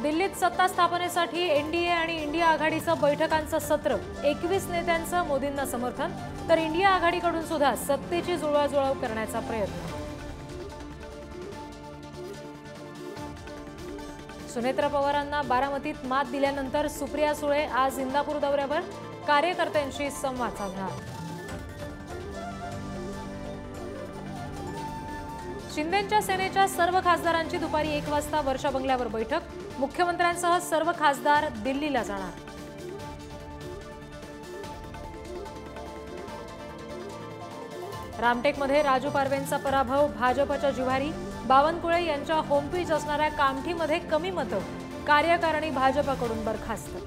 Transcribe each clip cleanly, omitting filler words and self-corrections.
दिल्लीत सत्ता स्थापनेसाठी एनडीए आणि इंडिया आघाडीचं बैठकांचं सत्र, 21 नेत्यांचं मोदींना समर्थन, तर इंडिया आघाडीकडून सुद्धा सत्तेची जुळवाजुळव करण्याचा प्रयत्न। सुनेत्रा पवारांना बारामतीत मात दिल्यानंतर सुप्रिया सुळे आज इंदापूर दौऱ्यावर, कार्यकर्त्यांशी संवाद साधणार। शिंदेंच्या सेनेच्या सर्व खासदारांची दुपारी 1 वाजता वर्षा बंगल्यावर बैठक, मुख्यमंत्र्यांसह सर्व खासदार दिल्लीला जाणार। रामटेकमध्ये राजू पारवेंचा पराभव, भाजपच्या जिव्हारी, बावनकुळे यांच्या होमपिच असणाऱ्या कामठीमध्ये कमी मतं, कार्यकारिणी भाजपकडून बरखास्त।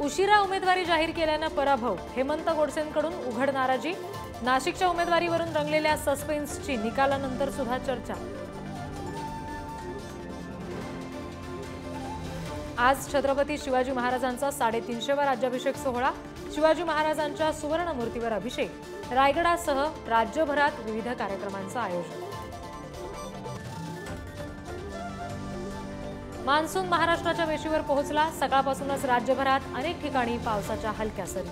उशिरा उमेदवारी जाहीर केल्यानं पराभव, हेमंत गोडसेंकडून उघड नाराजी, नाशिकच्या उमेदवारीवरून रंगलेल्या सस्पेन्सची निकालानंतर सुद्धा चर्चा। आज छत्रपती शिवाजी महाराजांचा 350वा राज्याभिषेक सोहळा, शिवाजी महाराजांच्या सुवर्ण मूर्तीवर अभिषेक, रायगडासह राज्यभरात विविध कार्यक्रमांचं आयोजन। मान्सून महाराष्ट्राच्या वेशीवर पोहोचला, सकाळपासूनच राज्यभरात अनेक ठिकाणी पावसाच्या हलक्या सरी।